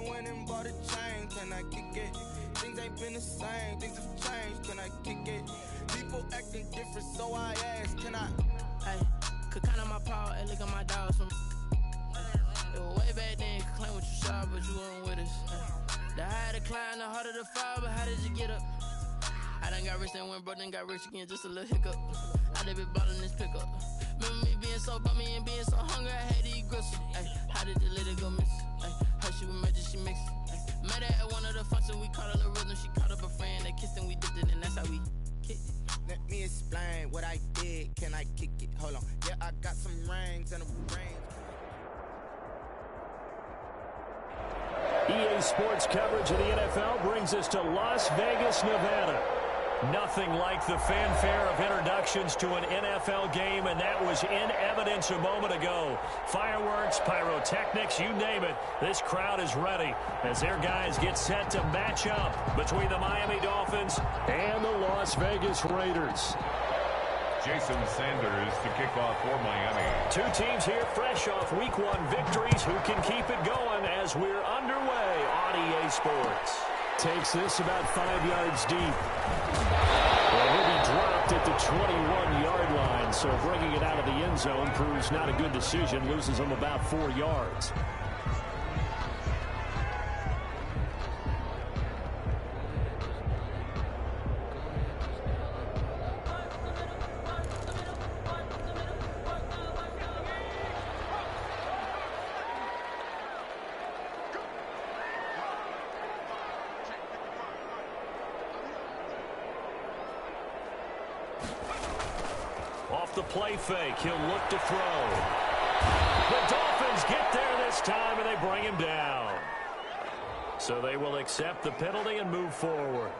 went and bought a chain, can I kick it? Things ain't been the same, things have changed, can I kick it? People acting different, so I ask, can I? Hey, could count on my power, hey, look at my dogs from. It was way back then, could claim what you saw, but you weren't with us. The higher the climb, the harder the fall, but how did you get up? I done got rich, then went broke, then got rich again, just a little hiccup. I done been ballin' this pickup. Remember me being so bummy and being so hungry, I had to eat gristle. Ay, how did the lady go miss? Ay, how she was magic, she mixed. Met her at one of the functions, we caught a little rhythm. She caught up a friend, they kissed and we dipped it, and that's how we kicked it. Let me explain what I did, can I kick it? Hold on, yeah, I got some rings and a range. EA Sports coverage of the NFL brings us to Las Vegas, Nevada. Nothing like the fanfare of introductions to an NFL game, and that was in evidence a moment ago. Fireworks, pyrotechnics, you name it. This crowd is ready as their guys get set to match up between the Miami Dolphins and the Las Vegas Raiders. Jason Sanders to kick off for Miami. Two teams here fresh off Week 1 victories who can keep it going as we're underway on EA Sports. Takes this about 5 yards deep. Well, he'll be dropped at the 21-yard line, so bringing it out of the end zone proves not a good decision. Loses him about 4 yards. Off the play fake, he'll look to throw. The Dolphins get there this time, and they bring him down. So they will accept the penalty and move forward.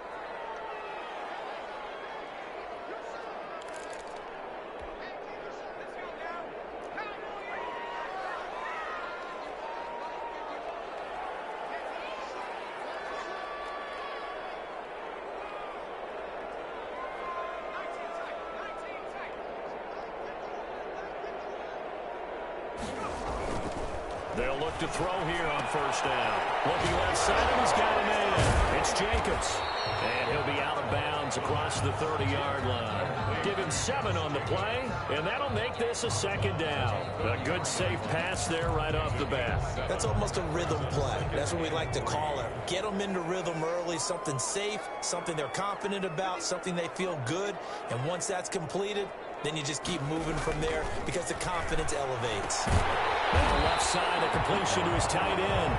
They'll look to throw here on first down. Looking left side, and he's got a man. It's Jacobs. And he'll be out of bounds across the 30-yard line. Give him 7 on the play, and that'll make this a second down. A good, safe pass there right off the bat. That's almost a rhythm play. That's what we like to call it. Get them into rhythm early, something safe, something they're confident about, something they feel good. And once that's completed, then you just keep moving from there because the confidence elevates. On the left side, a completion to his tight end.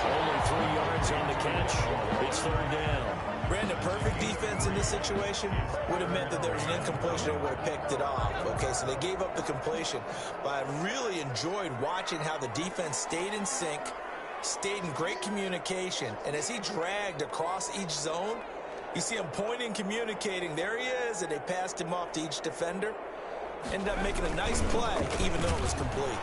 Only 3 yards on the catch. It's third down. Brandon, perfect defense in this situation would have meant that there was an incompletion and would have picked it off. Okay, so they gave up the completion. But I really enjoyed watching how the defense stayed in sync, stayed in great communication. And as he dragged across each zone, you see him pointing, communicating. There he is, and they passed him off to each defender. Ended up making a nice play, even though it was complete.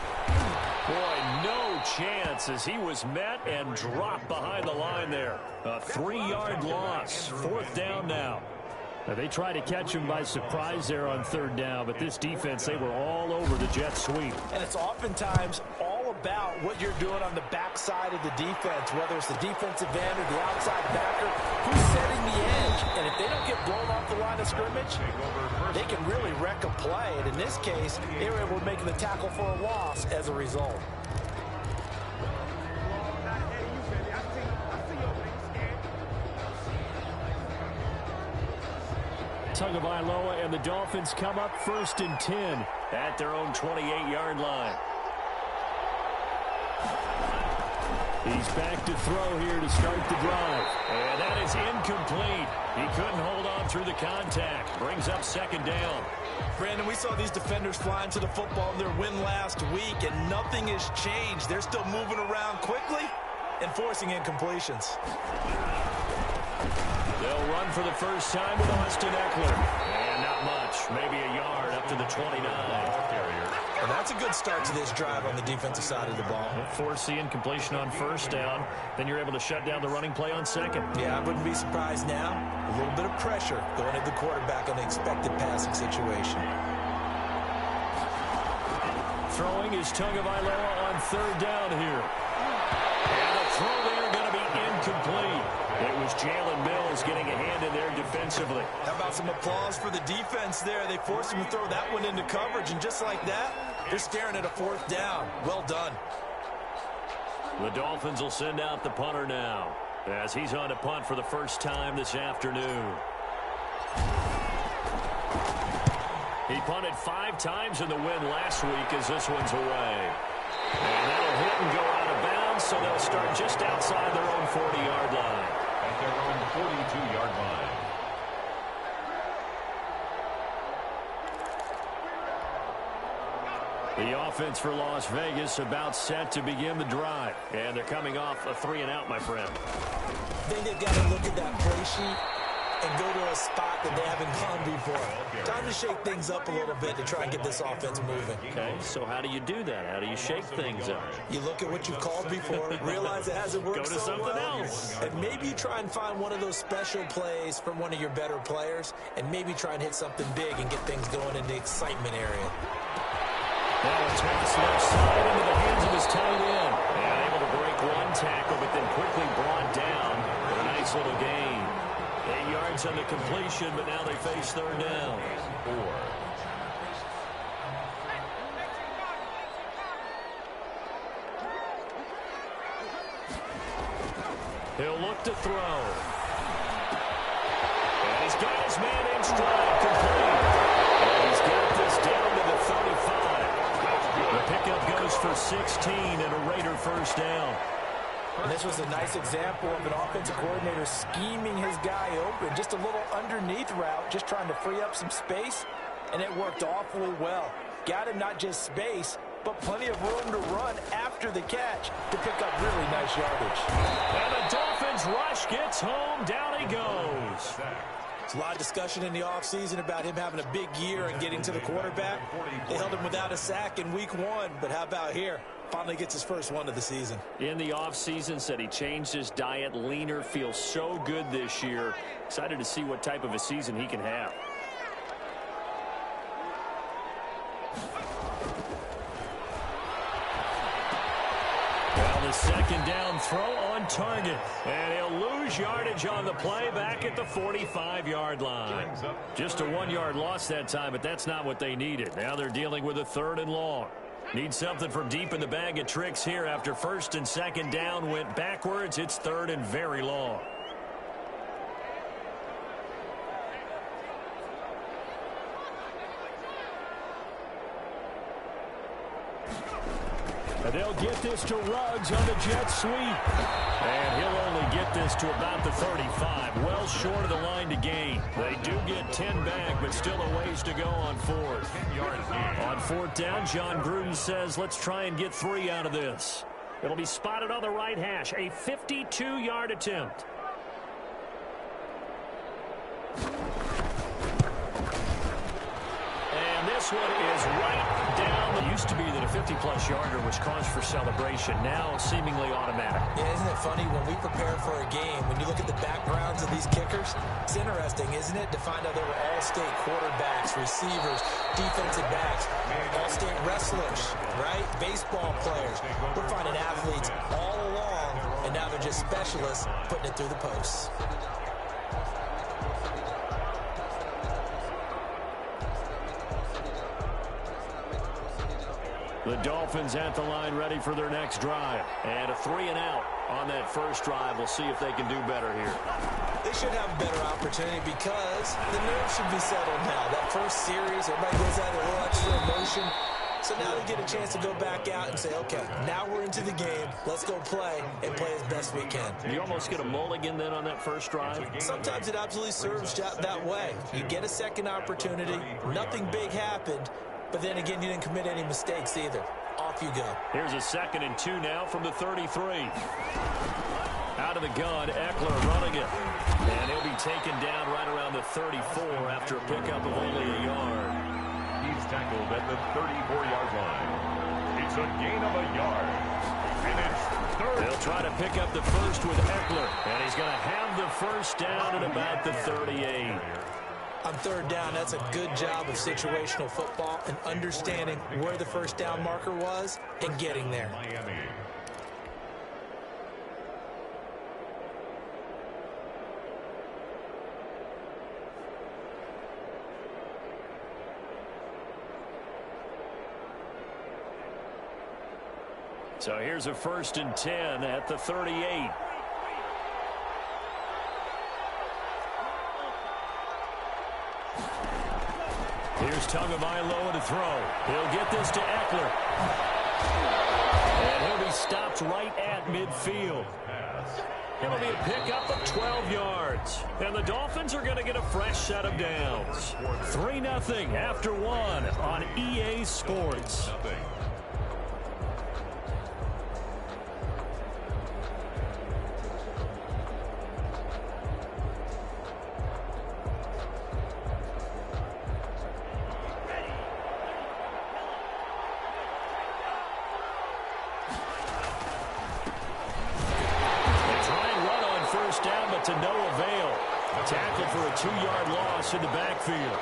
Boy, no chance as he was met and dropped behind the line there. A 3-yard loss. Fourth down now. Now, they tried to catch him by surprise there on third down, but this defense, they were all over the jet sweep. And it's oftentimes all about what you're doing on the backside of the defense, whether it's the defensive end or the outside backer, who's setting the edge. And if they don't get blown off the line of scrimmage, they can really wreck a play. And in this case, they were able to make the tackle for a loss as a result. Tagovailoa and the Dolphins come up 1st and 10 at their own 28-yard line. He's back to throw here to start the drive. And that is incomplete. He couldn't hold on through the contact. Brings up second down. Brandon, we saw these defenders flying to the football in their win last week, and nothing has changed. They're still moving around quickly and forcing incompletions. They'll run for the first time with Austin Eckler. And not much. Maybe a yard up to the 29. And that's a good start to this drive on the defensive side of the ball. Force the incompletion on first down. Then you're able to shut down the running play on second. Yeah, I wouldn't be surprised now. A little bit of pressure going at the quarterback in the expected passing situation. Throwing is Tagovailoa on third down here. And a was Jalen Mills getting a hand in there defensively. How about some applause for the defense there? They forced him to throw that one into coverage, and just like that, they're staring at a fourth down. Well done. The Dolphins will send out the punter now, as he's on to punt for the first time this afternoon. He punted 5 times in the win last week as this one's away. And that'll hit and go out of bounds, so they'll start just outside their own 40-yard line. At their own 42-yard line. The offense for Las Vegas about set to begin the drive. And they're coming off a 3-and-out, my friend. I think they've got to look at that play sheet and go to a spot that they haven't gone before. Time to shake things up a little bit to try and get this offense moving. Okay, so how do you do that? How do you shake things up? You look at what you've called before, realize it hasn't worked Go to so something well, else. and maybe you try and find one of those special plays from one of your better players, and maybe try and hit something big and get things going in the excitement area. Now a toss left side into the hands of his tight end. And able to break one tackle, but then quickly brought down for a nice little gain. 8 yards on the completion, but now they face third down. 4. He'll look to throw. And he's got his man in stride, complete. And he's got this down to the 35. The pickup goes for 16 and a Raider first down. And this was a nice example of an offensive coordinator scheming his guy open. Just a little underneath route, just trying to free up some space, and it worked awfully well. Got him not just space, but plenty of room to run after the catch to pick up really nice yardage. And the Dolphins rush gets home. Down he goes. There's a lot of discussion in the offseason about him having a big year and getting to the quarterback. They held him without a sack in week 1, but how about here? Finally gets his first one of the season. In the offseason, said he changed his diet, leaner, feels so good this year. Excited to see what type of a season he can have. Well, the second down throw on target. And he'll lose yardage on the play back at the 45-yard line. Just a 1-yard loss that time, but that's not what they needed. Now they're dealing with a 3rd and long. Need something from deep in the bag of tricks here. After first and second down went backwards, it's 3rd and very long. And they'll get this to Ruggs on the jet sweep. And he'll only get this to about the 35. Well short of the line to gain. They do get 10 back, but still a ways to go on 4th. On 4th down, John Gruden says, let's try and get 3 out of this. It'll be spotted on the right hash. A 52-yard attempt. And this one is right down. It used to be that a 50-plus yarder was cause for celebration. Now seemingly automatic. Yeah, isn't it funny when we prepare for a game, when you look at the backgrounds of these kickers, it's interesting, isn't it, to find out they were all-state quarterbacks, receivers, defensive backs, all-state wrestlers, right? Baseball players. We're finding athletes all along, and now they're just specialists putting it through the posts. The Dolphins at the line ready for their next drive. And a 3-and-out on that first drive. We'll see if they can do better here. They should have a better opportunity because the nerves should be settled now. That first series, everybody goes out a little extra emotion. So now they get a chance to go back out and say, okay, now we're into the game. Let's go play and play as best we can. You almost get a mulligan then on that first drive? Sometimes it absolutely serves that way. You get a second opportunity. Nothing big happened. But then again, you didn't commit any mistakes either. Off you go. Here's a 2nd and 2 now from the 33. Out of the gun, Eckler running it. And he'll be taken down right around the 34 after a pickup of only a yard. He's tackled at the 34-yard line. It's a gain of a yard. And it's 3rd. They'll try to pick up the first with Eckler. And he's going to have the first down at about the 38. On 3rd down, that's a good job of situational football and understanding where the first down marker was and getting there. Miami. So here's a 1st and 10 at the 38. Here's Tagovailoa to throw. He'll get this to Eckler. And he'll be stopped right at midfield. It'll be a pickup of 12 yards. And the Dolphins are going to get a fresh set of downs. 3-0 after 1 on EA Sports. To no avail. Tackle for a 2-yard loss in the backfield.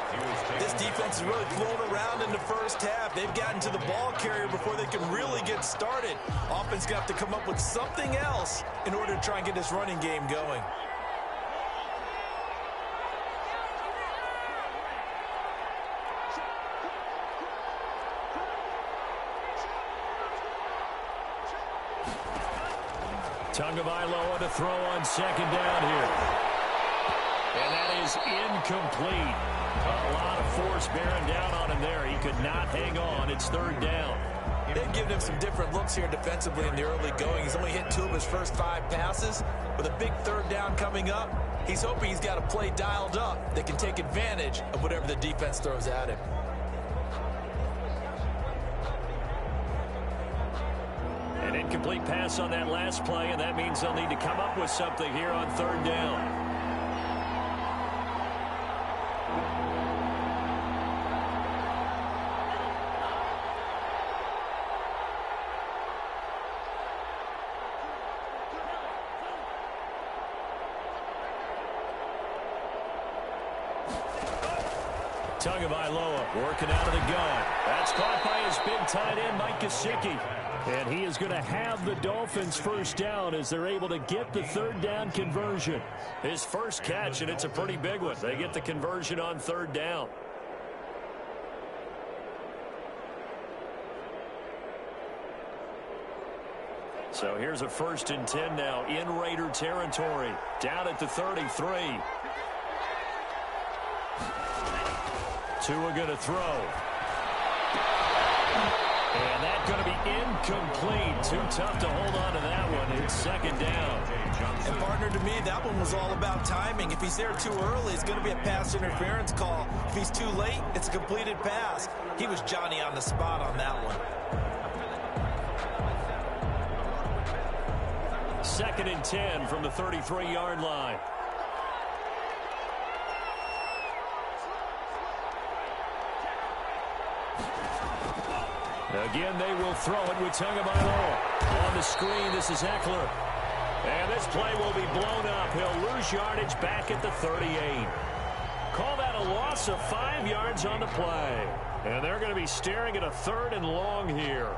This defense is really flown around in the first half. They've gotten to the ball carrier before they can really get started. Offense got to come up with something else in order to try and get this running game going. Tagovailoa to throw on 2nd down here. And that is incomplete. A lot of force bearing down on him there. He could not hang on. It's 3rd down. They've given him some different looks here defensively in the early going. He's only hit 2 of his first 5 passes. With a big 3rd down coming up, he's hoping he's got a play dialed up that can take advantage of whatever the defense throws at him. An incomplete pass on that last play, and that means they'll need to come up with something here on 3rd down. Tagovailoa working out of the gun. That's caught by his big tight end, Mike Gesicki. And he is going to have the Dolphins' 1st down as they're able to get the 3rd down conversion. His first catch, and it's a pretty big one. They get the conversion on 3rd down. So here's a 1st and 10 now in Raider territory. Down at the 33. Tua going to throw. And that's going to be incomplete. Too tough to hold on to that one. It's 2nd down. And partner, to me, that one was all about timing. If he's there too early, it's going to be a pass interference call. If he's too late, it's a completed pass. He was Johnny on the spot on that one. 2nd and 10 from the 33-yard line. Again, they will throw it with Tagovailoa. On the screen, this is Eckler. And this play will be blown up. He'll lose yardage back at the 38. Call that a loss of 5 yards on the play. And they're going to be staring at a 3rd and long here.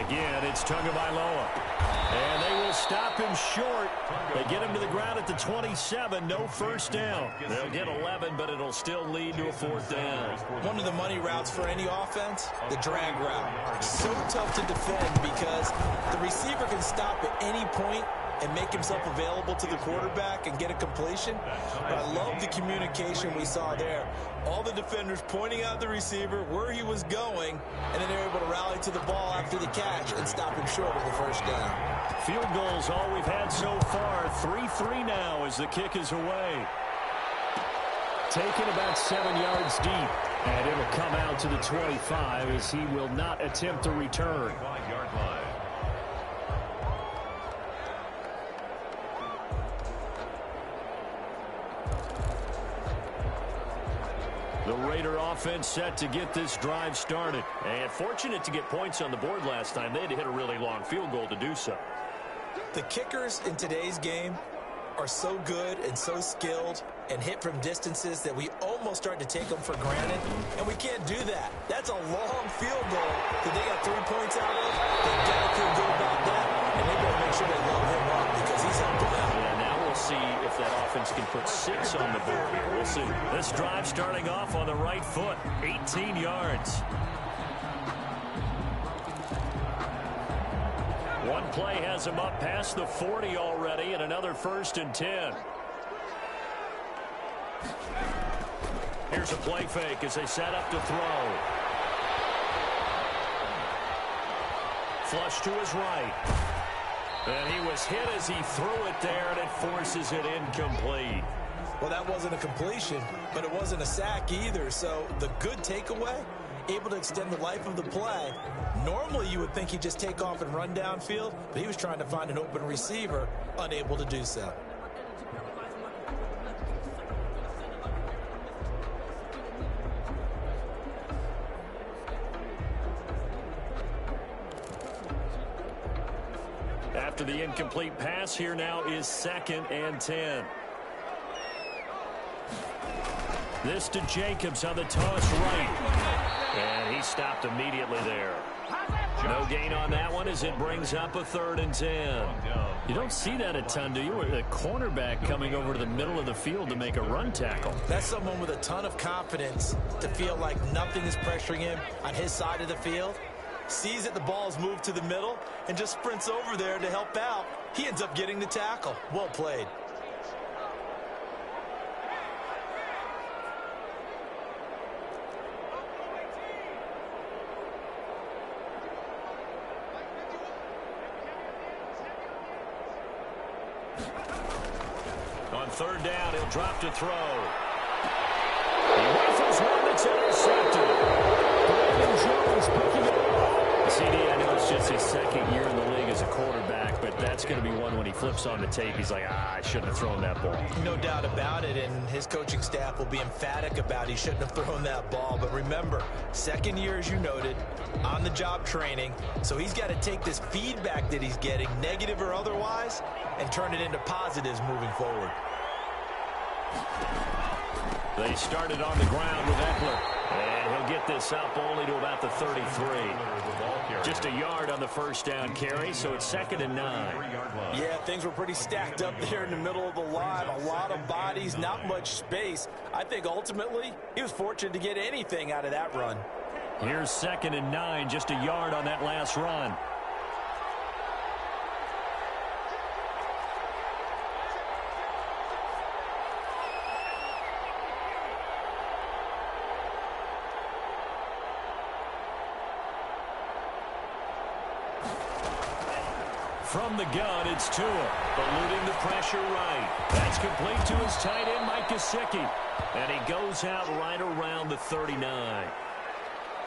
Again, it's Tagovailoa. And they will stop him short. They get him to the ground at the 27. No 1st down. They'll get 11, but it'll still lead to a 4th down. One of the money routes for any offense, the drag route. So tough to defend because the receiver can stop at any point and make himself available to the quarterback and get a completion. But I love the communication we saw there. All the defenders pointing out the receiver, where he was going, and then they're able to rally to the ball after the catch and stop him short of the 1st down. Field goals all we've had so far. 3-3 now as the kick is away. Taken about 7 yards deep. And it'll come out to the 25 as he will not attempt to return. 5-yard line. The Raider offense set to get this drive started. And fortunate to get points on the board last time. They had to hit a really long field goal to do so. The kickers in today's game are so good and so skilled and hit from distances that we almost start to take them for granted, and we can't do that. That's a long field goal that they got 3 points out of. They got to feel good about that, and they better make sure they load him up because he's helping out. Yeah, now we'll see if that offense can put 6 on the board here. We'll see. This drive starting off on the right foot, 18 yards. One play has him up past the 40 already, and another 1st and 10. Here's a play fake as they set up to throw. Flush to his right. And he was hit as he threw it there, and it forces it incomplete. Well, that wasn't a completion, but it wasn't a sack either. So the good takeaway, able to extend the life of the play. Normally you would think he'd just take off and run downfield, but he was trying to find an open receiver, unable to do so. After the incomplete pass, here now is 2nd and 10. This to Jacobs on the toss right. And he stopped immediately there. No gain on that one as it brings up a 3rd and 10. You don't see that a ton, do you? A cornerback coming over to the middle of the field to make a run tackle. That's someone with a ton of confidence to feel like nothing is pressuring him on his side of the field. Sees that the ball's moved to the middle and just sprints over there to help out. He ends up getting the tackle. Well played. On 3rd down, he'll drop to throw. He rifles one that's intercepted. Brandon Jones picking it up. CD, I know it's just his 2nd year in the league as a quarterback, but that's going to be one when he flips on the tape. He's like, I shouldn't have thrown that ball. No doubt about it, and his coaching staff will be emphatic about he shouldn't have thrown that ball. But remember, 2nd year, as you noted, on-the-job training, so he's got to take this feedback that he's getting, negative or otherwise, and turn it into positives moving forward. They started on the ground with Eckler, and he'll get this up only to about the 33. Just a yard on the 1st down carry, so it's 2nd and 9. Yeah, things were pretty stacked up there in the middle of the line. A lot of bodies, not much space. I think ultimately he was fortunate to get anything out of that run. Here's 2nd and 9, just a yard on that last run. From the gun, it's Tua, eluding the pressure right. That's complete to his tight end, Mike Gesicki. And he goes out right around the 39.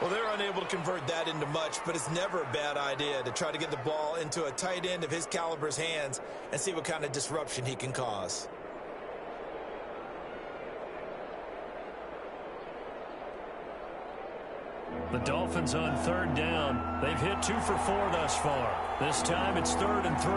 Well, they're unable to convert that into much, but it's never a bad idea to try to get the ball into a tight end of his caliber's hands and see what kind of disruption he can cause. The Dolphins on 3rd down. They've hit 2 for 4 thus far. This time it's 3rd and 3.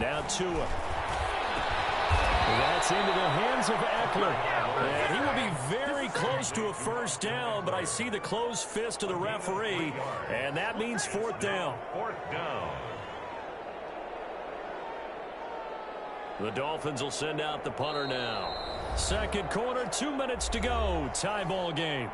Now Tua. That's into the hands of Eckler. And he will be very close to a 1st down, but I see the closed fist of the referee, and that means 4th down. 4th down. The Dolphins will send out the punter now. 2nd quarter, 2 minutes to go. Tie ball game.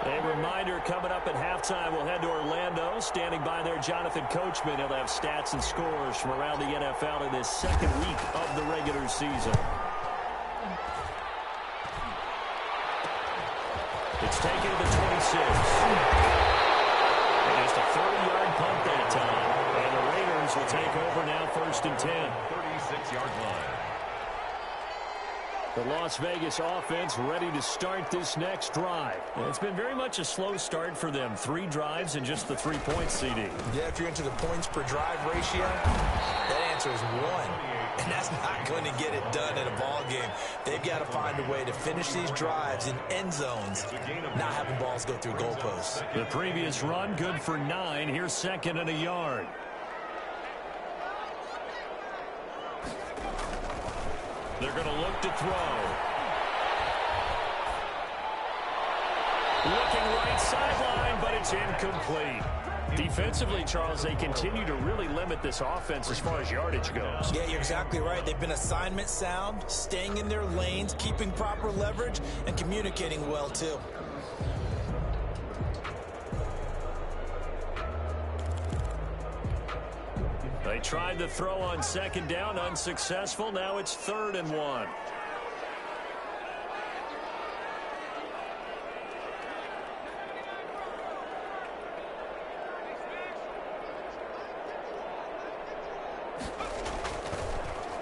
A reminder coming up at halftime, we'll head to Orlando. Standing by there, Jonathan Coachman. He'll have stats and scores from around the NFL in this 2nd week of the regular season. It's taken to the 26. And just a 30-yard punt that time. And the Raiders will take over now, 1st and 10. 36-yard line. The Las Vegas offense ready to start this next drive. It's been very much a slow start for them. 3 drives and just the 3 points, CD. Yeah, if you're into the points per drive ratio, that answer is 1. And that's That's not going to get it done in a ball game. They've got to find a way to finish these drives in end zones, not having balls go through goalposts. The previous run, good for 9. Here's 2nd and a yard. They're going to look to throw. Looking right sideline, but it's incomplete. Defensively, Charles, they continue to really limit this offense as far as yardage goes. Yeah, you're exactly right. They've been assignment sound, staying in their lanes, keeping proper leverage, and communicating well, too. They tried to throw on 2nd down, unsuccessful. Now it's 3rd and 1.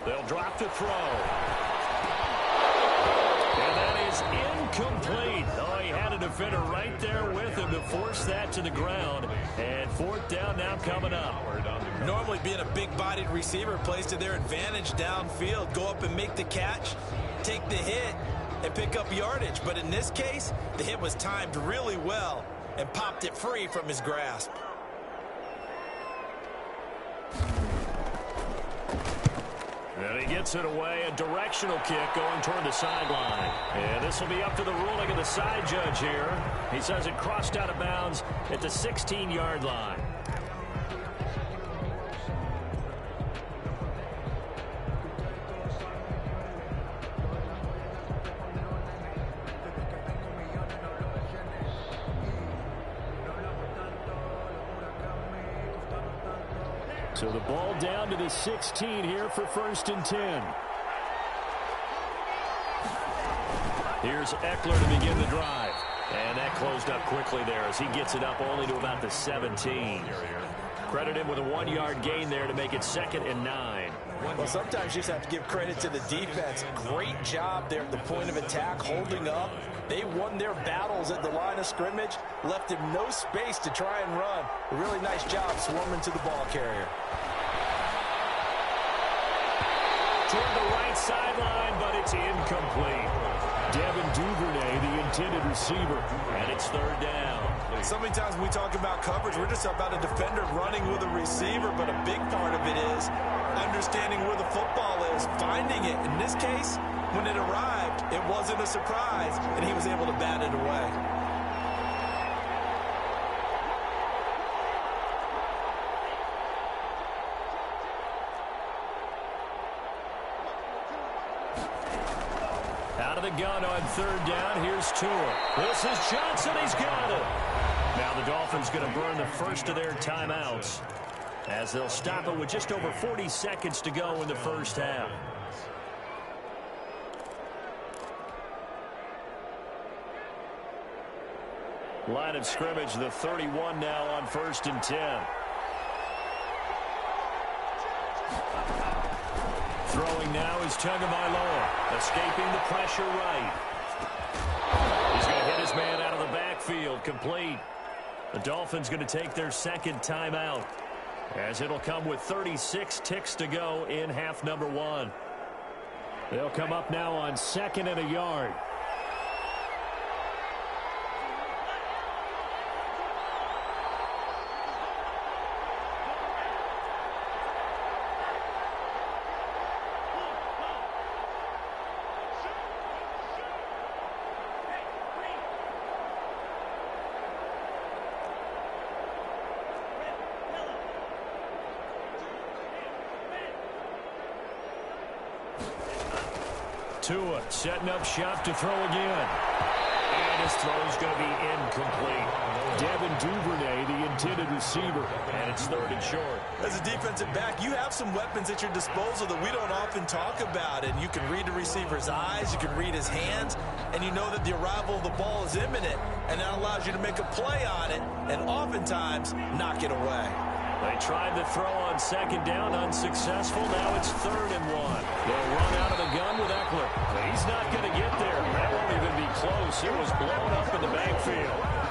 They'll drop to throw. And that is incomplete. Oh, he had a defender right there with him to force that to the ground. And 4th down now coming up. Normally being a big-bodied receiver plays to their advantage downfield. Go up and make the catch, take the hit, and pick up yardage. But in this case, the hit was timed really well and popped it free from his grasp. And he gets it away, a directional kick going toward the sideline. And this will be up to the ruling of the side judge here. He says it crossed out of bounds at the 16-yard line. So the ball down to the 16 here for 1st and 10. Here's Eckler to begin the drive. And that closed up quickly there as he gets it up only to about the 17. Credit him with a 1-yard gain there to make it 2nd and 9. Well, sometimes you just have to give credit to the defense. Great job there at the point of attack, holding up. They won their battles at the line of scrimmage, left him no space to try and run. A really nice job swarming to the ball carrier. Toward the right sideline, but it's incomplete. Devin Duvernay, the intended receiver, and it's 3rd down. So many times when we talk about coverage, we're just about a defender running with a receiver, but a big part of it is understanding where the football is, finding it. In this case, when it arrived, it wasn't a surprise, and he was able to bat it away. Out of the gun on 3rd down. Here's Tua. This is Johnson. He's got it. Now the Dolphins going to burn the first of their timeouts as they'll stop it with just over 40 seconds to go in the first half. Line of scrimmage, the 31 now on 1st and 10. Throwing now is Tagovailoa, escaping the pressure right. He's going to hit his man out of the backfield, complete. The Dolphins going to take their 2nd timeout as it'll come with 36 ticks to go in half number 1. They'll come up now on 2nd and a yard. Tua setting up shop to throw again. And his throw's going to be incomplete. Devin Duvernay, the intended receiver, and it's 3rd and short. As a defensive back, you have some weapons at your disposal that we don't often talk about, and you can read the receiver's eyes, you can read his hands, and you know that the arrival of the ball is imminent, and that allows you to make a play on it, and oftentimes knock it away. They tried to throw on 2nd down, unsuccessful. Now it's 3rd and 1. They'll run out of the gun with Eckler. He's not going to get there. That won't even be close. It was blown up in the backfield.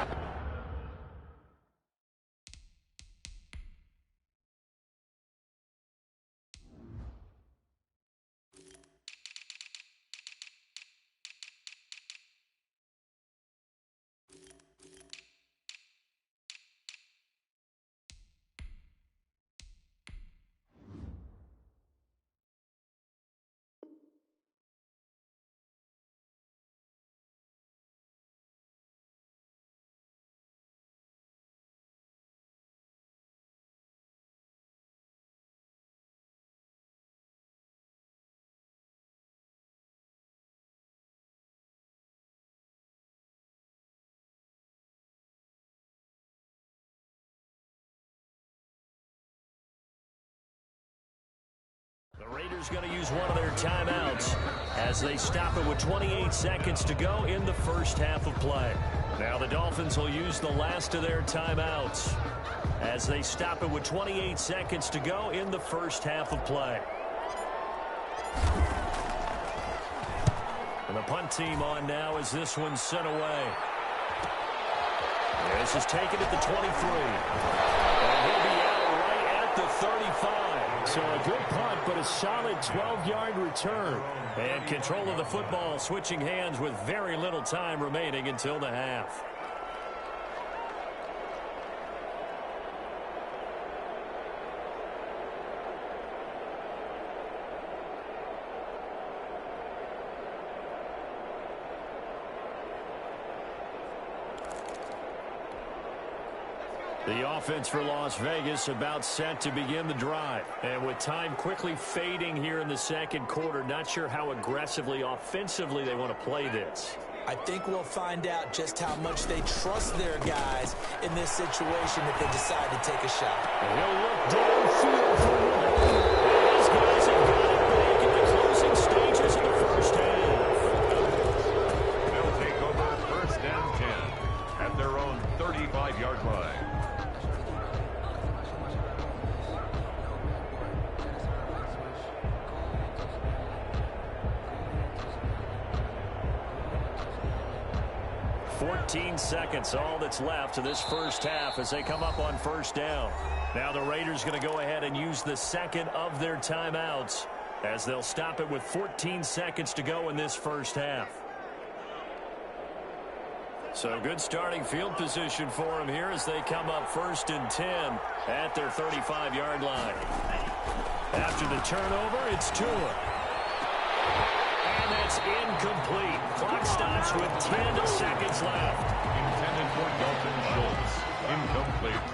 Raiders going to use one of their timeouts as they stop it with 28 seconds to go in the first half of play. Now the Dolphins will use the last of their timeouts as they stop it with 28 seconds to go in the first half of play. And the punt team on now as this one's sent away. This is taken at the 23. And he'll be out right at the 35. So a good punt, but a solid 12-yard return. And control of the football switching hands with very little time remaining until the half. The offense for Las Vegas about set to begin the drive. And with time quickly fading here in the second quarter, not sure how aggressively, offensively they want to play this. I think we'll find out just how much they trust their guys in this situation if they decide to take a shot. And he'll look downfield for one. These guys have got it back in the closing stages of the first half. They'll take over first and 10 at their own 35-yard line. Seconds, all that's left to this first half as they come up on first down. Now the Raiders going to go ahead and use the second of their timeouts as they'll stop it with 14 seconds to go in this first half. So good starting field position for them here as they come up first and 10 at their 35-yard line. After the turnover, it's Tua. And that's incomplete. Clock stops with 10 seconds left. Intended for Dalton Schultz. Incomplete.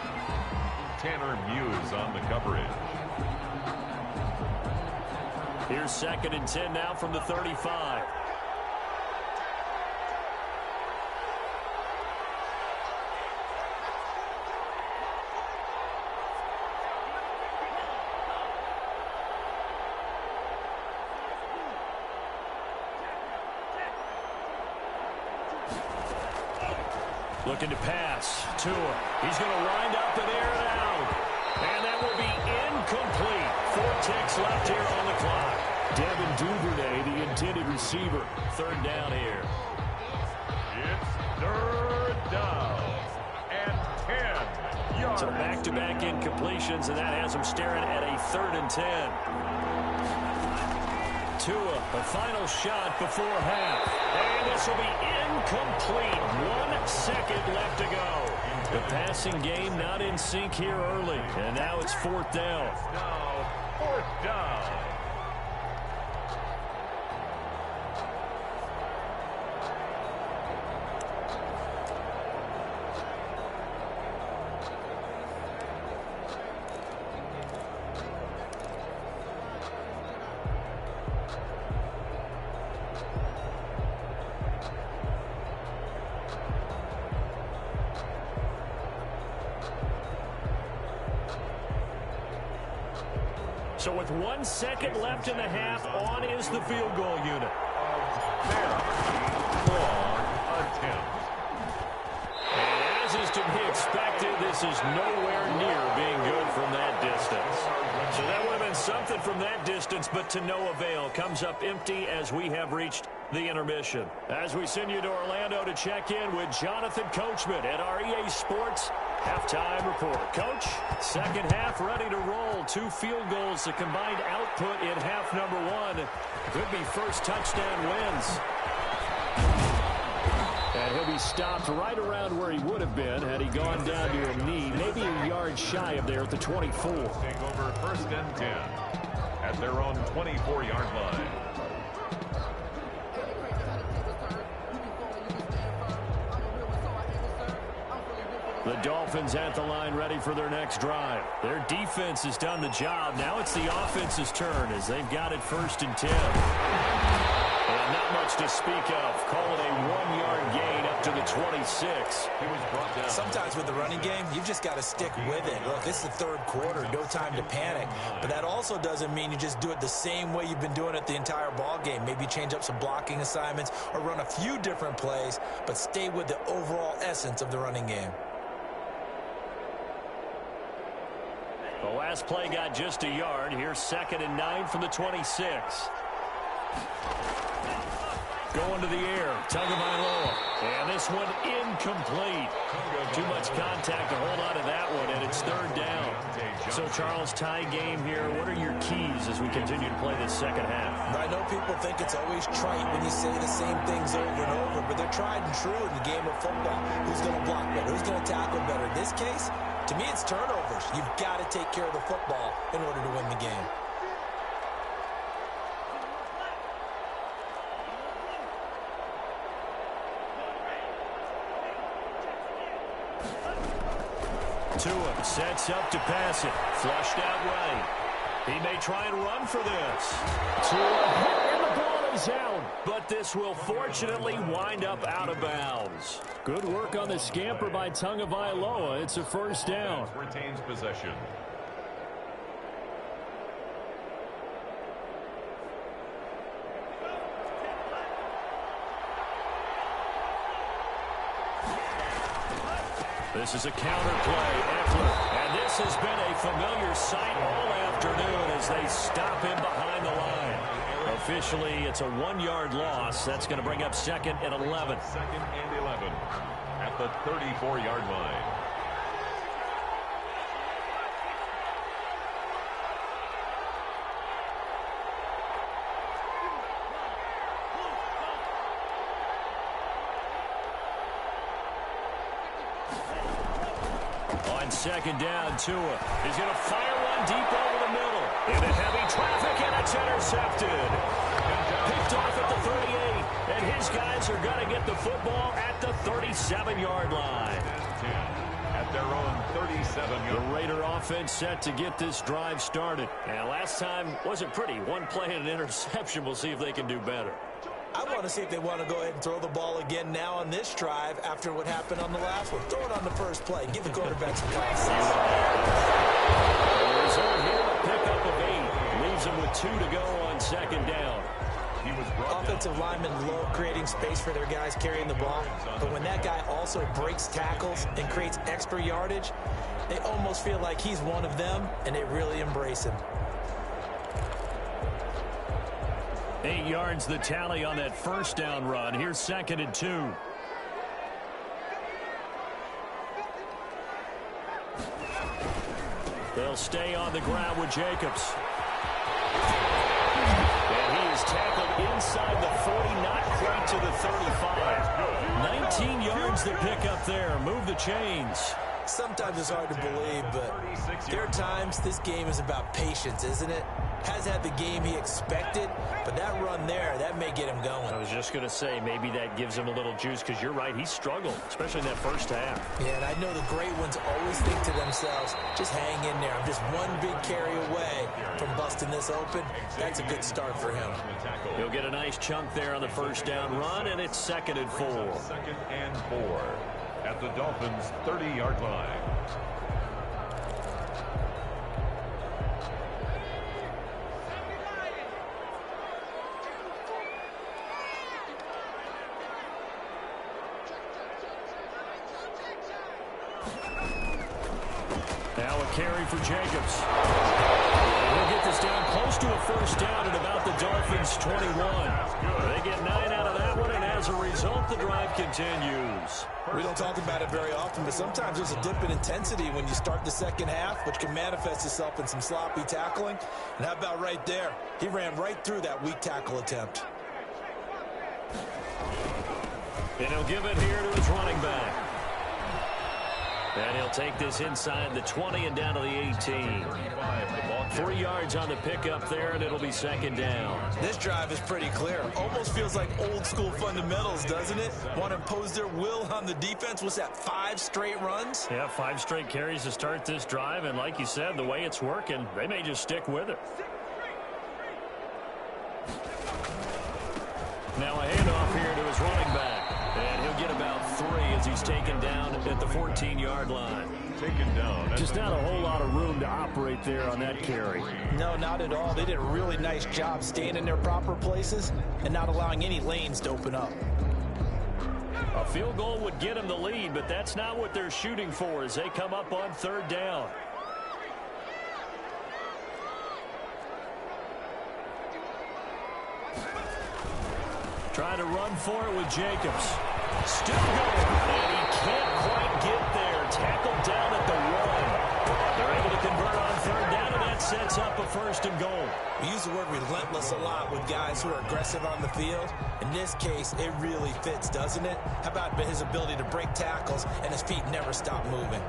Tanner Muse on the coverage. Here's second and 10 now from the 35. Looking to pass. Tua. He's going to wind up and air it out. And that will be incomplete. 4 ticks left here on the clock. Devin Duvernay, the intended receiver. Third down here. It's third down and 10 yards. So back-to-back incompletions, and that has them staring at a 3rd and 10. Tua, the final shot before half. And this will be incomplete. 1 second left to go. The passing game not in sync here early. And now it's 4th down. Now 4th down. So with 1 second left in the half, on is the field goal unit. Very long attempt. And as is to be expected, this is nowhere near being good from that distance. So that would have been something from that distance, but to no avail. Comes up empty as we have reached the intermission. As we send you to Orlando to check in with Jonathan Coachman at our EA Sports Halftime Report. Coach, second half ready to roll. 2 field goals, the combined output in half number 1. Could be first touchdown wins. And he'll be stopped right around where he would have been had he gone down to a knee, maybe a yard shy of there at the 24. Take over first and 10 at their own 24-yard line. The Dolphins at the line ready for their next drive. Their defense has done the job. Now it's the offense's turn as they've got it first and 10. And not much to speak of. Call it a 1-yard gain up to the 26. He was brought down. Sometimes with the running game, you've just got to stick with it. Look, this is the third quarter, no time to panic. But that also doesn't mean you just do it the same way you've been doing it the entire ball game. Maybe change up some blocking assignments or run a few different plays, but stay with the overall essence of the running game. The last play got just a yard. Here's 2nd and 9 from the 26. Going to the air, Tagovailoa. And this one incomplete. Too much contact to hold on to that one, and it's 3rd down. So, Charles, tie game here. What are your keys as we continue to play this second half? I know people think it's always trite when you say the same things over and over, but they're tried and true in the game of football. Who's going to block better? Who's going to tackle better? In this case, to me, it's turnovers. You've got to take care of the football in order to win the game. Tua sets up to pass it. Flushed out right. He may try and run for this. Tua, and the ball is out. But this will fortunately wind up out of bounds. Good work on the scamper by Tagovailoa. It's a 1st down. Retains possession. This is a counter play, Eckler. And this has been a familiar sight all afternoon as they stop him behind the line. Officially, it's a 1-yard loss. That's going to bring up 2nd and 11. 2nd and 11 at the 34-yard line. On 2nd down, Tua. He's going to fire one deep over the middle. Into heavy traffic, and it's intercepted. Picked off at the 38, and his guys are going to get the football at the 37-yard line. At their own 37-yard. The Raider offense set to get this drive started. And last time wasn't pretty. One play and an interception. We'll see if they can do better. I want to see if they want to go ahead and throw the ball again now on this drive after what happened on the last one. Throw it on the first play. Give the quarterback some confidence. Result here, a pickup of 8. Leaves him with 2 to go on 2nd down. He was brought Offensive down. linemen love creating space for their guys carrying the ball. But when that guy also breaks tackles and creates extra yardage, they almost feel like he's one of them, and they really embrace him. 8 yards the tally on that 1st down run. Here's 2nd and 2. They'll stay on the ground with Jacobs. And he is tackled inside the 40, not quite to the 35. 19 yards the pickup there. Move the chains. Sometimes it's hard to believe, but there are times this game is about patience, isn't it? Has had the game he expected, but that run there, that may get him going. I was just going to say, maybe that gives him a little juice, because you're right, he struggled, especially in that 1st half. Yeah, and I know the great ones always think to themselves, just hang in there. I'm just one big carry away from busting this open. That's a good start for him. He'll get a nice chunk there on the 1st down run, and it's 2nd and 4. 2nd and 4 at the Dolphins' 30-yard line. Now a carry for Jacobs. We'll get this down close to a 1st down at about the Dolphins' 21. They get 9 out of that one, and as a result, the drive continues. We don't talk about it very often, but sometimes there's a dip in intensity when you start the second half, which can manifest itself in some sloppy tackling. And how about right there? He ran right through that weak tackle attempt. And he'll give it here to his running back. And he'll take this inside the 20 and down to the 18. 3 yards on the pickup there, and it'll be 2nd down. This drive is pretty clear. Almost feels like old school fundamentals, doesn't it? Want to impose their will on the defense. What's that, 5 straight runs? Yeah, 5 straight carries to start this drive, and like you said, the way it's working, they may just stick with it. Now a handoff here to his running back. And he'll get about 3 as he's taken down at the 14-yard line. Taken down. Just not a whole lot of room to operate there on that carry. No, not at all. They did a really nice job staying in their proper places and not allowing any lanes to open up. A field goal would get him the lead, but that's not what they're shooting for as they come up on 3rd down. Trying to run for it with Jacobs. Still going, and he can't quite get there. Tackled down at the 1. They're able to convert on 3rd down, and that sets up a 1st and goal. We use the word relentless a lot with guys who are aggressive on the field. In this case, it really fits, doesn't it? How about his ability to break tackles and his feet never stop moving?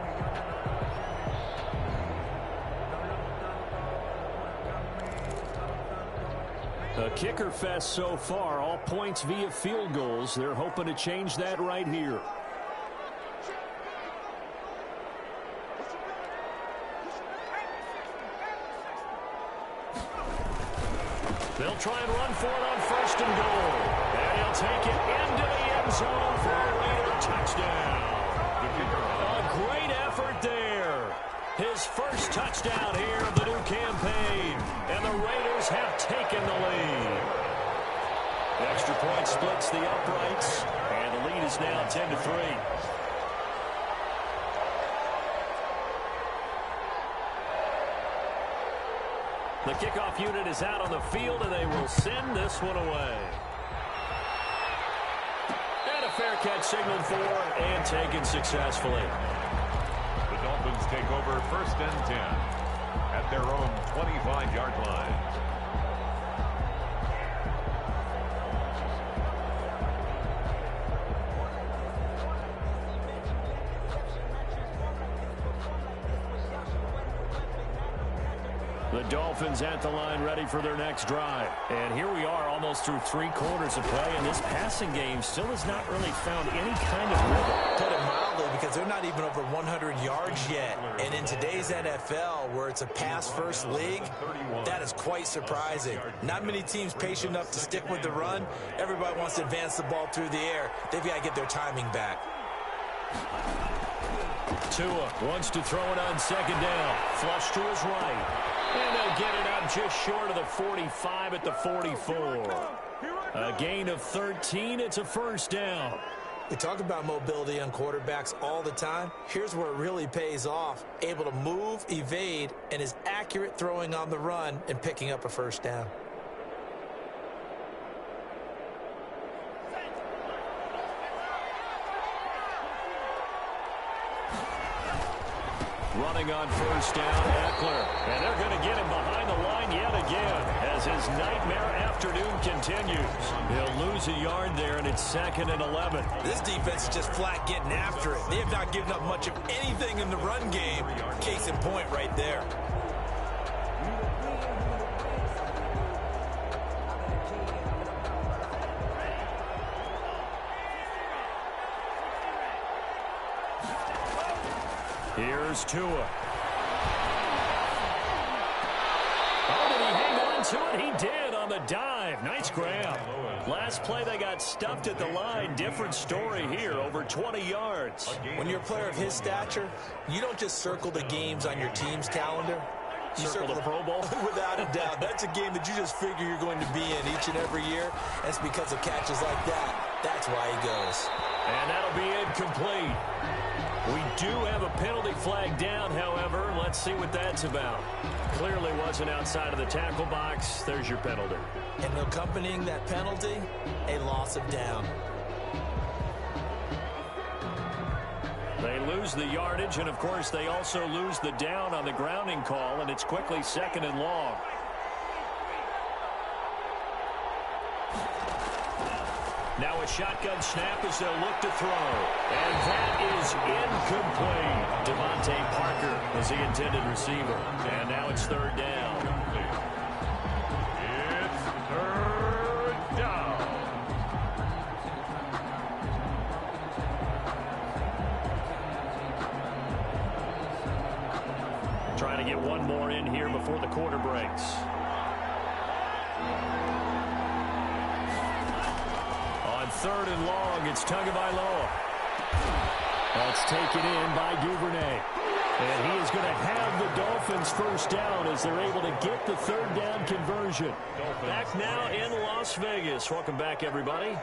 A kicker fest so far, all points via field goals. They're hoping to change that right here. They'll try and run for it on 1st and goal. And he'll take it into the end zone for a Raider touchdown. A great effort there. His first touchdown here of the new campaign. And the Raiders have taken the lead. The extra point splits the uprights. And the lead is now 10-3. The kickoff unit is out on the field, and they will send this one away. And a fair catch signaled for and taken successfully. The Dolphins take over 1st and 10 at their own 25-yard line. The Dolphins at the line ready for their next drive. And here we are almost through 3 quarters of play, and this passing game still has not really found any kind of rhythm. Put it mildly, because they're not even over 100 yards yet. And in today's NFL, where it's a pass-first league, that is quite surprising. Not many teams patient enough to stick with the run. Everybody wants to advance the ball through the air. They've got to get their timing back. Tua wants to throw it on 2nd down. Flush to his right. And they'll get it up just short of the 45 at the 44. A gain of 13. It's a 1st down. We talk about mobility on quarterbacks all the time. Here's where it really pays off. Able to move, evade, and is accurate throwing on the run and picking up a 1st down. Running on 1st down, Eckler. And they're going to get him behind the line yet again as his nightmare afternoon continues. He'll lose a yard there, and it's 2nd and 11. This defense is just flat getting after it. They have not given up much of anything in the run game. Case in point right there. Here's Tua. Oh, did he hang on to it? He did on the dive. Nice grab. Last play, they got stuffed at the line. Different story here, over 20 yards. When you're a player of his stature, you don't just circle the games on your team's calendar. You circle the Pro Bowl? Without a doubt. That's a game that you just figure you're going to be in each and every year. And it's because of catches like that. That's why he goes. And that'll be incomplete. We do have a penalty flag down, however. Let's see what that's about. Clearly wasn't outside of the tackle box. There's your penalty. And accompanying that penalty, a loss of down. They lose the yardage, and, of course, they also lose the down on the grounding call, and it's quickly 2nd and long. Now a shotgun snap as they'll look to throw. And that is incomplete. Devontae Parker was the intended receiver. And now it's 3rd down. It's 3rd down. Trying to get one more in here before the quarter breaks. third and long. It's Tagovailoa. That's taken in by Duvernay. And he is going to have the Dolphins first down as they're able to get the third down conversion. Back now in Las Vegas. Welcome back, everybody.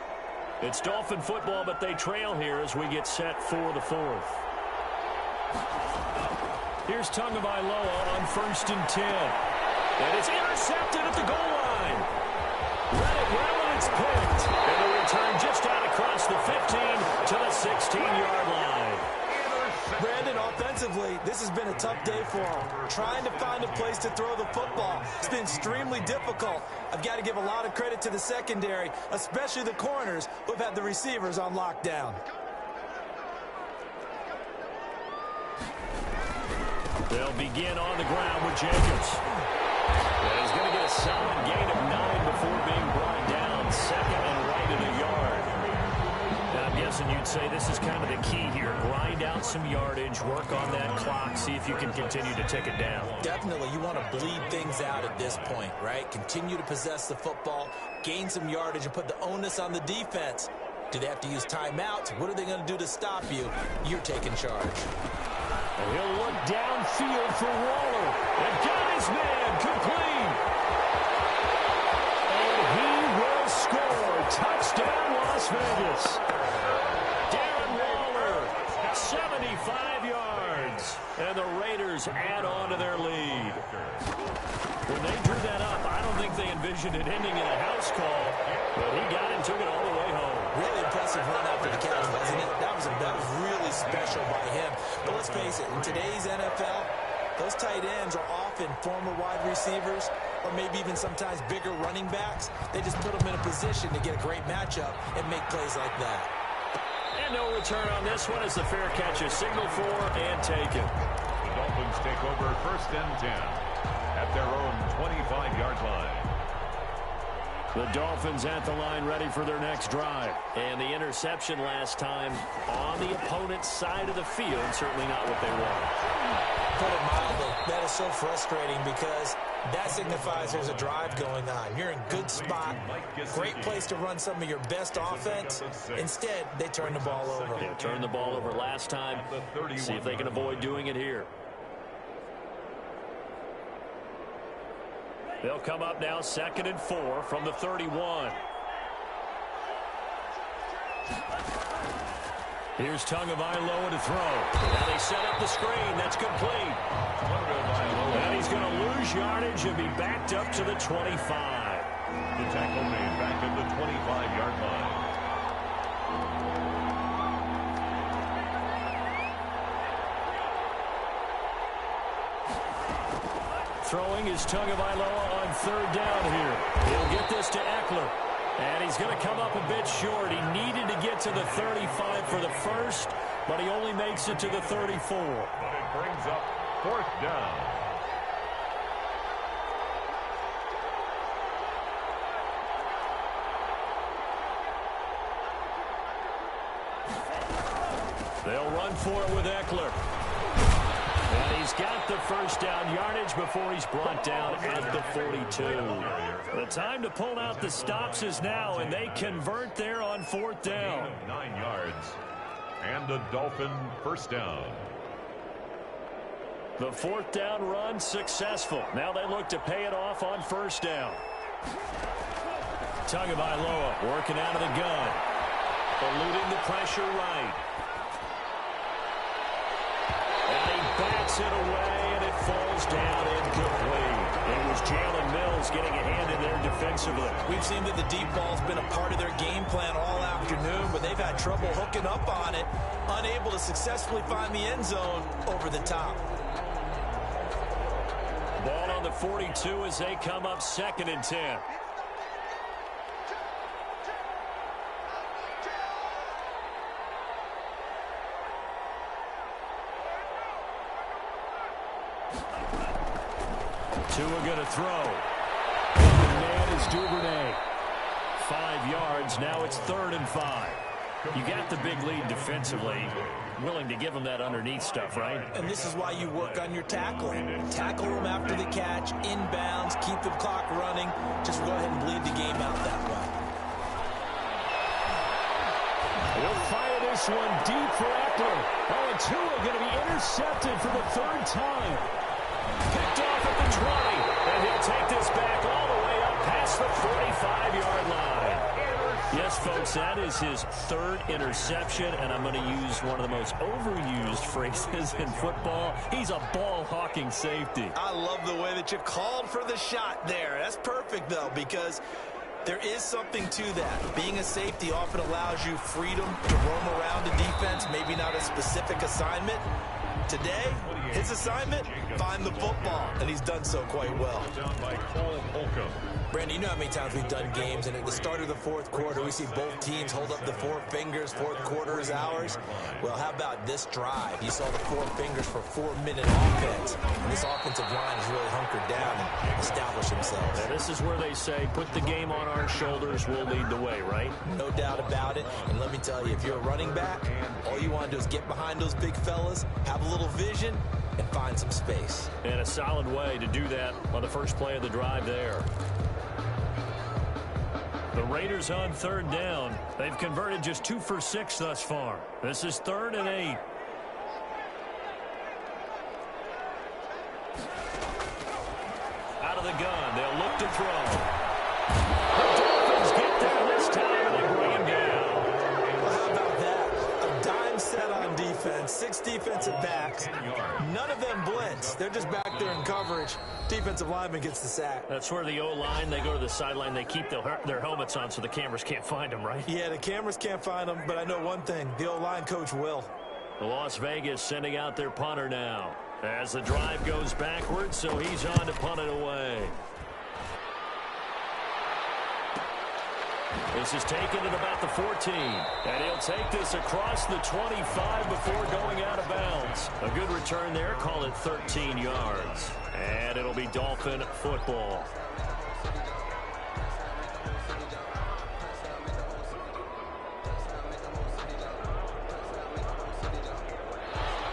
It's Dolphin football, but they trail here as we get set for the fourth. Here's Tagovailoa on 1st and 10. And it's intercepted at the goal line. Read it well, and it's picked. And the return just out across the 15 to the 16-yard line. Brandon, offensively, this has been a tough day for him. Trying to find a place to throw the football. It's been extremely difficult. I've got to give a lot of credit to the secondary, especially the corners who have had the receivers on lockdown. They'll begin on the ground with Jacobs. And he's going to get a solid gain of 9 before being brought down. Second and right at a yard. Now, I'm guessing you'd say this is kind of the key here. Grind out some yardage, work on that clock, see if you can continue to tick it down. Definitely. You want to bleed things out at this point, right? Continue to possess the football, gain some yardage, and put the onus on the defense. Do they have to use timeouts? What are they going to do to stop you? You're taking charge. And he'll look downfield for Waller. And got his man complete. And he will score. Touchdown, Las Vegas. Darren Waller, 75 yards. And the Raiders add on to their lead. When they drew that up, I don't think they envisioned it ending in a house call. But he got it and took it all the way home. Really impressive run after the catch, wasn't it? That was really special by him. But let's face it, in today's NFL, those tight ends are often former wide receivers or maybe even sometimes bigger running backs. They just put them in a position to get a great matchup and make plays like that. And no return on this one as the fair catch is signaled for and taken. The Dolphins take over 1st and 10 at their own 25-yard line. The Dolphins at the line ready for their next drive. And the interception last time on the opponent's side of the field. Certainly not what they want. Put it mildly, that is so frustrating because that signifies there's a drive going on. You're in good spot, great place to run some of your best offense. Instead, they turn the ball over. They turned the ball over last time. See if they can avoid doing it here. They'll come up now 2nd and 4 from the 31. Here's Tagovailoa to throw. Now they set up the screen. That's complete. And he's going to lose yardage and be backed up to the 25. The tackle made back at the 25-yard line. Throwing is Tagovailoa on 3rd down here. He'll get this to Eckler. And he's going to come up a bit short. He needed to get to the 35 for the first, but he only makes it to the 34. But it brings up 4th down. They'll run for it with Eckler. And he's got the first down yardage before he's brought down at the 42. The time to pull out the stops is now, and they convert there on 4th down. 9 yards. And a Dolphin first down. The 4th down run successful. Now they look to pay it off on 1st down. Tagovailoa working out of the gun. Eluding the pressure right. And he bats it away, and it falls down incomplete. It was Jalen Mills getting a hand in there defensively. We've seen that the deep ball's been a part of their game plan all afternoon, but they've had trouble hooking up on it, unable to successfully find the end zone over the top. Ball on the 42 as they come up 2nd and 10. Tua going to throw. The man is Duvernay. 5 yards. Now it's 3rd and 5. You got the big lead defensively. Willing to give them that underneath stuff, right? And this is why you work on your tackling. Tackle them after the catch, inbounds, keep the clock running. Just go ahead and bleed the game out that way. this one deep for Eckler. Oh, and Tua going to be intercepted for the third time. Picked off at the 20, and he'll take this back all the way up past the 45-yard line. Yes, folks, that is his third interception, and I'm going to use one of the most overused phrases in football. He's a ball-hawking safety. I love the way that you called for the shot there. That's perfect, though, because there is something to that. Being a safety often allows you freedom to roam around the defense, maybe not a specific assignment. Today, his assignment, find the football, and he's done so quite well. Down by Cole Holcomb. Brandon, you know how many times we've done games, and at the start of the fourth quarter, we see both teams hold up the four fingers, fourth quarter is ours. Well, how about this drive? You saw the four fingers for 4-minute offense, and this offensive line has really hunkered down and established themselves. And this is where they say, put the game on our shoulders, we'll lead the way, right? No doubt about it, and let me tell you, if you're a running back, all you want to do is get behind those big fellas, have a little vision, and find some space. And a solid way to do that on the first play of the drive there. The Raiders on third down. They've converted just 2 for 6 thus far. This is 3rd and 8. Out of the gun. They'll look to throw. The Dolphins get there this time, and they bring him down. Well, how about that? A dime set on defense, 6 defensive backs. None of them blitz. They're just back there in coverage. Defensive lineman gets the sack. That's where the O-line, they go to the sideline, they keep their helmets on so the cameras can't find them, right? Yeah, the cameras can't find them, but I know one thing. The O-line coach will. The Las Vegas sending out their punter now as the drive goes backwards, so he's on to punt it away. This is taken at about the 14, and he'll take this across the 25 before going out of bounds. A good return there, call it 13 yards, and it'll be Dolphin football.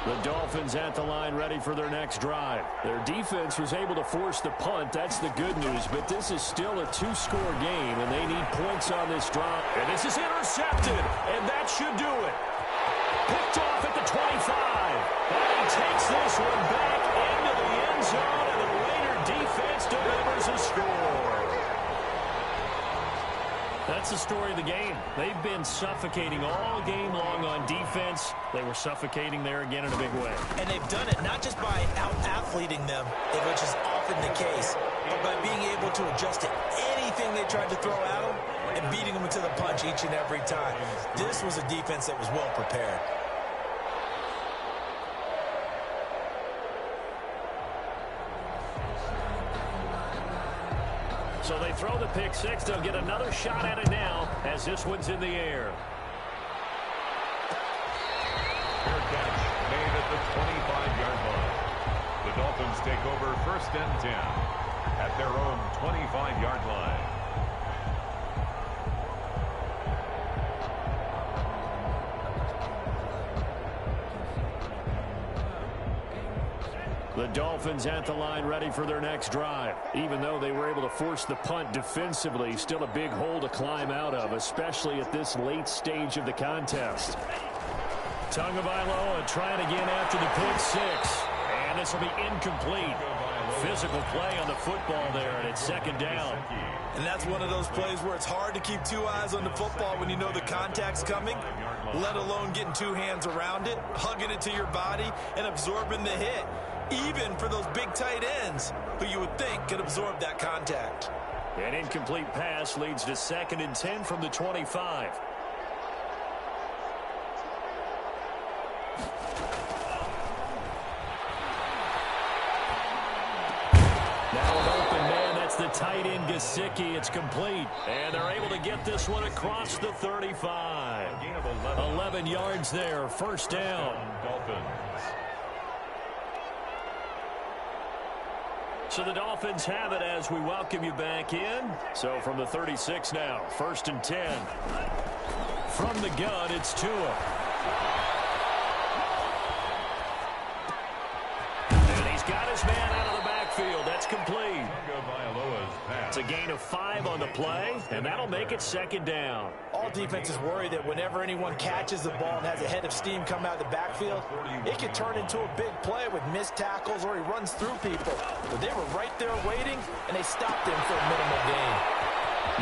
The Dolphins at the line ready for their next drive. Their defense was able to force the punt. That's the good news. But this is still a 2-score game, and they need points on this drive. And this is intercepted, and that should do it. Picked off at the 25. And he takes this one back into the end zone, and the Raider defense delivers a score. That's the story of the game. They've been suffocating all game long on defense. They were suffocating there again in a big way. And they've done it not just by out-athleting them, which is often the case, but by being able to adjust to anything they tried to throw at them and beating them to the punch each and every time. This was a defense that was well prepared. So they throw the pick six. They'll get another shot at it now as this one's in the air. Fair catch made at the 25-yard line. The Dolphins take over 1st and 10 at their own 25-yard line. The Dolphins at the line ready for their next drive. Even though they were able to force the punt defensively, still a big hole to climb out of, especially at this late stage of the contest. Tagovailoa trying again after the pick six. And this will be incomplete. Physical play on the football there, and it's 2nd down. And that's one of those plays where it's hard to keep 2 eyes on the football when you know the contact's coming, let alone getting 2 hands around it, hugging it to your body, and absorbing the hit. Even for those big tight ends who you would think could absorb that contact. An incomplete pass leads to 2nd and 10 from the 25. Now an open man, that's the tight end Gesicki. It's complete, and they're able to get this one across the 35. 11 yards there, 1st down. Dolphins. So the Dolphins have it as we welcome you back in. So from the 36 now, 1st and 10. From the gun, it's Tua. And he's got his man out of the backfield. That's complete. Tagovailoa's It's a gain of 5 on the play, and that'll make it second down. All defenses worry that whenever anyone catches the ball and has a head of steam come out of the backfield, it could turn into a big play with missed tackles or he runs through people. But they were right there waiting, and they stopped him for a minimal gain.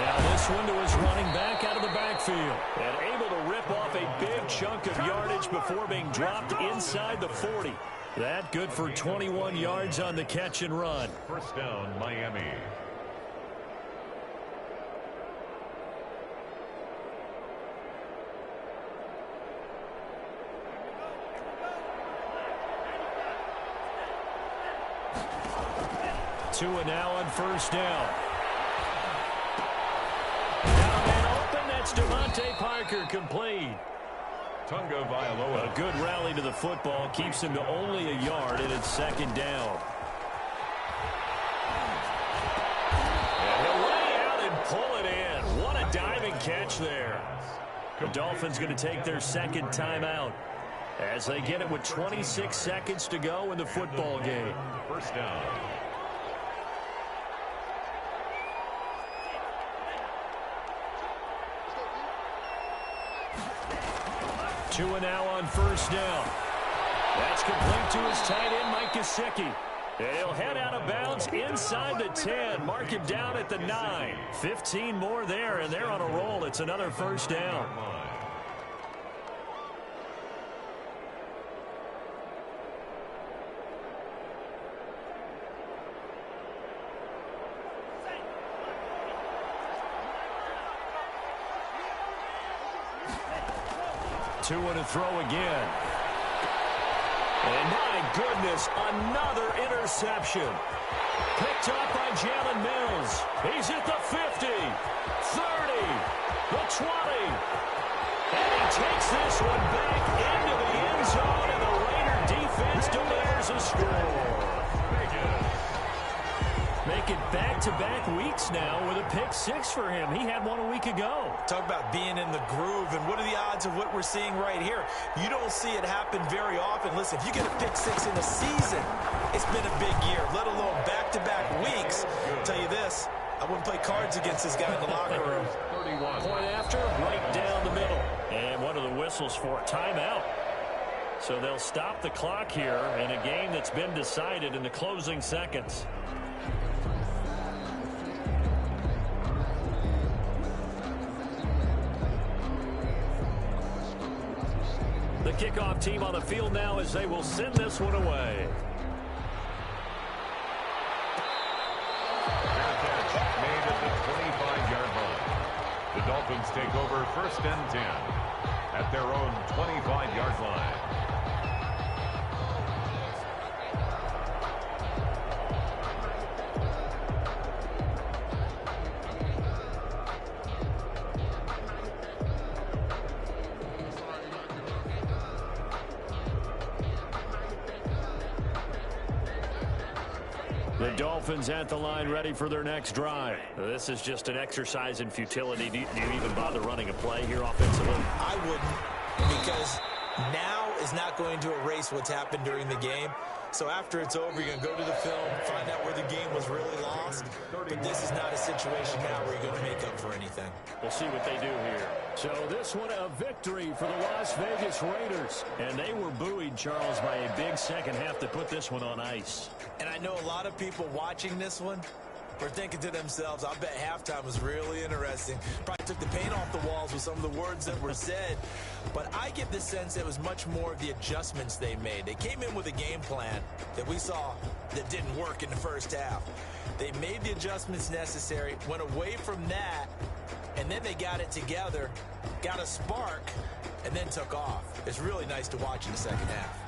Now this one to his running back out of the backfield, and able to rip off a big chunk of yardage before being dropped inside the 40. That good for 21 yards on the catch and run. First down, Miami. Tua now on first down. Down and open, that's Devontae Parker, complete. Tunga Vailoa. A good rally to the football keeps him to only a yard, and it's second down. And he'll lay out and pull it in. What a diving catch there. The Dolphins going to take their second timeout as they get it with 26 seconds to go in the football game. First down. Tua now on first down. That's complete to his tight end, Mike Gesicki. And he'll head out of bounds inside the 10. Mark him down at the 9. 15 more there, and they're on a roll. It's another first down. Tua to throw again. And my goodness, another interception. Picked up by Jalen Mills. He's at the 50, 30, the 20. And he takes this one back into the end zone, and the Raider defense delivers a score. Make it back-to-back weeks now with a pick 6 for him. He had one a week ago. Talk about being in the groove, and what are the odds of what we're seeing right here? You don't see it happen very often. Listen, if you get a pick 6 in a season, it's been a big year, let alone back-to-back weeks. I'll tell you this, I wouldn't play cards against this guy in the locker room. Point after, right down the middle. And one of the whistles for a timeout. So they'll stop the clock here in a game that's been decided in the closing seconds. The kickoff team on the field now as they will send this one away. Fair catch made at the 25-yard line. The Dolphins take over first and 10 at their own 25-yard line. The Dolphins at the line ready for their next drive. This is just an exercise in futility. Do you even bother running a play here offensively? I wouldn't, because now is not going to erase what's happened during the game. So after it's over, you're going to go to the film, find out where the game was really lost. But this is not a situation now where you're going to make up for anything. We'll see what they do here. So this one a victory for the Las Vegas Raiders. And they were buoyed, Charles, by a big second half to put this one on ice. And I know a lot of people watching this one were thinking to themselves, I bet halftime was really interesting. Probably took the paint off the walls with some of the words that were said. But I get the sense it was much more of the adjustments they made. They came in with a game plan that we saw that didn't work in the first half. They made the adjustments necessary, went away from that, and then they got it together, got a spark, and then took off. It's really nice to watch in the second half.